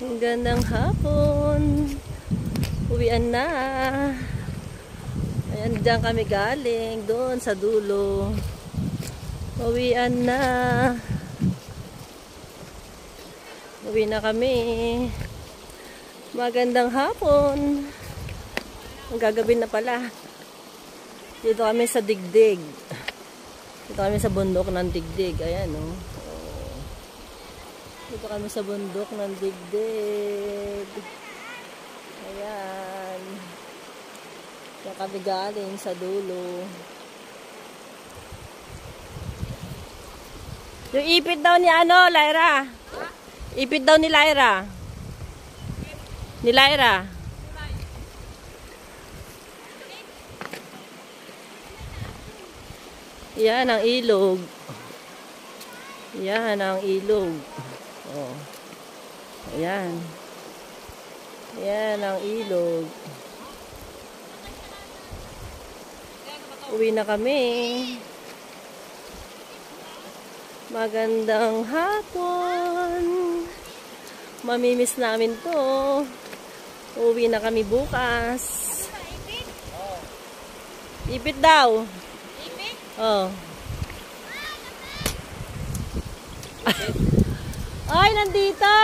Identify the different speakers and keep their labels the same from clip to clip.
Speaker 1: Ang gandang hapon. Uwian na. Ayan, dyan kami galing. Doon sa dulo. Uwian na. Uwi na kami. Magandang hapon. Ang gagabi na pala. Dito kami sa Digdig. Dito kami sa bundok ng Digdig. Ayan, oh. Dito kami sa bundok ng Digdig. Ayan. Diyan kami galing sa dulo. Yung ipit daw ni ano, Lyra? Ipit daw ni Lyra. Ni Lyra. Yan ang ilog. Yan ang ilog. Oh. Ayan. Ayan ang ilog. Uwi na kami. Magandang hapon. Mamimiss namin to. Uwi na kami bukas. Ipit daw. Ipit? Oh. Ay, nandito.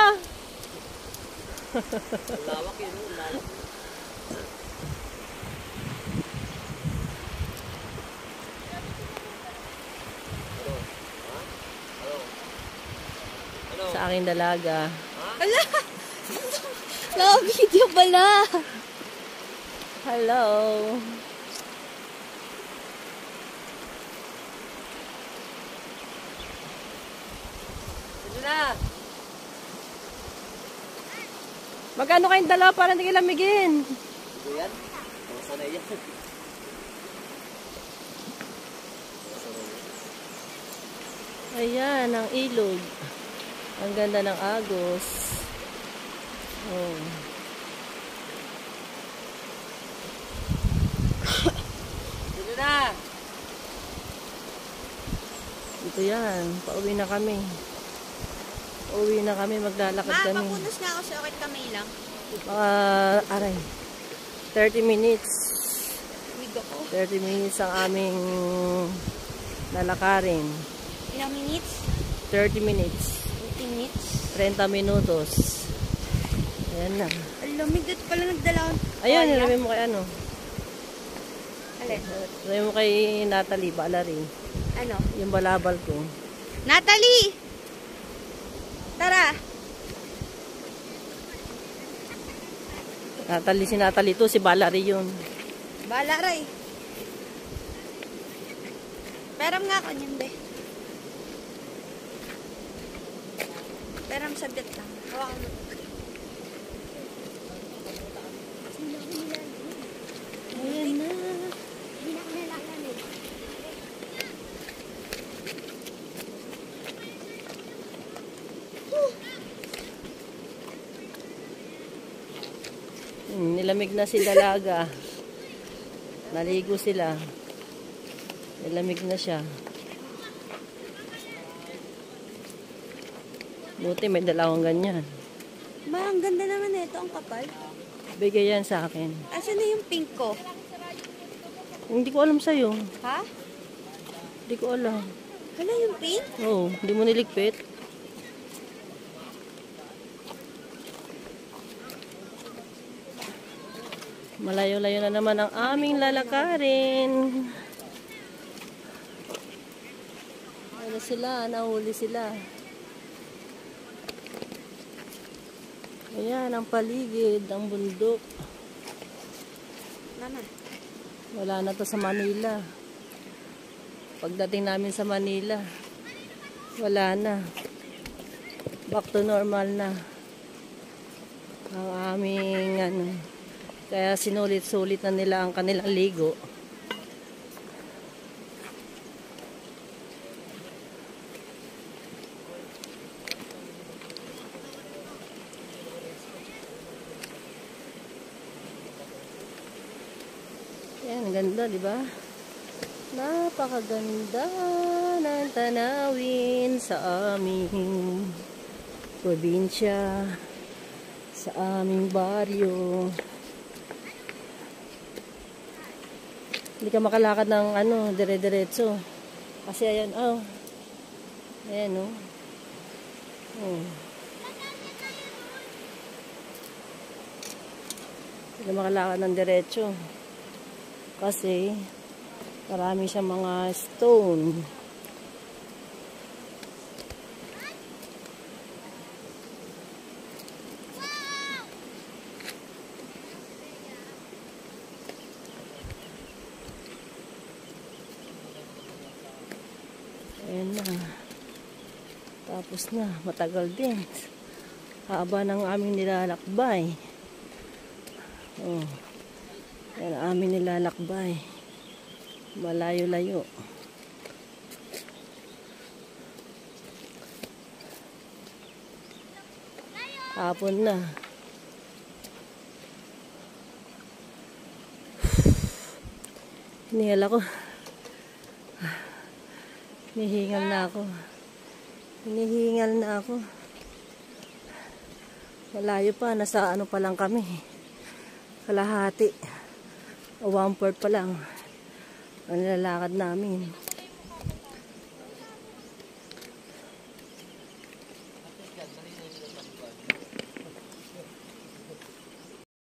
Speaker 1: Lawak yun, lawak. Sa aking dalaga.
Speaker 2: Ala! Hello, video pala.
Speaker 1: Hello. Ito na. Magkano kayong dalawa para hindi kayo lamigin?
Speaker 3: Ito yan? Sanay yan.
Speaker 1: Ayan, ang ilog. Ang ganda ng agos. Oh. Dito na. Ito yan. Pauwi na kami. Pauwi na kami. Maglalakad kami.
Speaker 2: Mapunos na ako sa okit kamay lang.
Speaker 1: Aray. 30 minutes.
Speaker 2: Wig ako.
Speaker 1: 30 minutes ang aming lalakarin.
Speaker 2: Ilang minutes?
Speaker 1: 30 minutes.
Speaker 2: 15 minutes?
Speaker 1: 30 minutos. Ayan na.
Speaker 2: Alamig doon pala nagdala.
Speaker 1: Ayun, nilagay mo kay ano?
Speaker 2: Alin?
Speaker 1: Nilagay mo kay Natalie, Balari.
Speaker 2: Ano?
Speaker 1: Yung balabal ko.
Speaker 2: Natalie! Tara!
Speaker 1: Natalie, si Natalie to, si Balari yun.
Speaker 2: Balaray. Peram nga ako niyan, be. Peram sabit lang. Hawakan mo.
Speaker 1: Ayan na.
Speaker 2: Hindi na ako nalalamig.
Speaker 1: Nilamig na si dalaga. Naligo sila. Nilamig na siya. Buti may dalawang ganyan.
Speaker 2: Ma, ang ganda naman na ito. Ang kapal.
Speaker 1: Bigay yan sa akin.
Speaker 2: Asan na yung pink ko?
Speaker 1: Hindi ko alam sa'yo.
Speaker 2: Ha?
Speaker 1: Hindi ko alam.
Speaker 2: Hala yung pink?
Speaker 1: Oo, hindi mo niligpit. Malayo-layo na naman ang aming lalakarin. Ano sila? Nahuli sila. Ayan, ang paligid, ang bundok.
Speaker 2: Mama.
Speaker 1: Wala na to sa Manila. Pagdating namin sa Manila, wala na. Back to normal na. Ang aming ano. Kaya sinulit-sulit na nila ang kanilang ligo. Yan, ang ganda, di ba? Napakaganda ng tanawin sa aming probinsya. sa aming baryo. Hindi ka makalakad ng dire-diretso. Kasi ayan, ayan, oh. Oh. Hindi ka makalakad ng diretso. Kasi, marami siyang mga stone. Ayan na. Tapos na. Matagal din. Haba ng aming nilalakbay. Oh. Ayan ang aming nilalakbay. Malayo-layo. Hapon na. Hinihingal ako. Hinihingal na ako. Hinihingal na ako. Malayo pa. Nasa ano pa lang kami. Kalahati. O 1/4 pa lang. Ang nilalakad namin.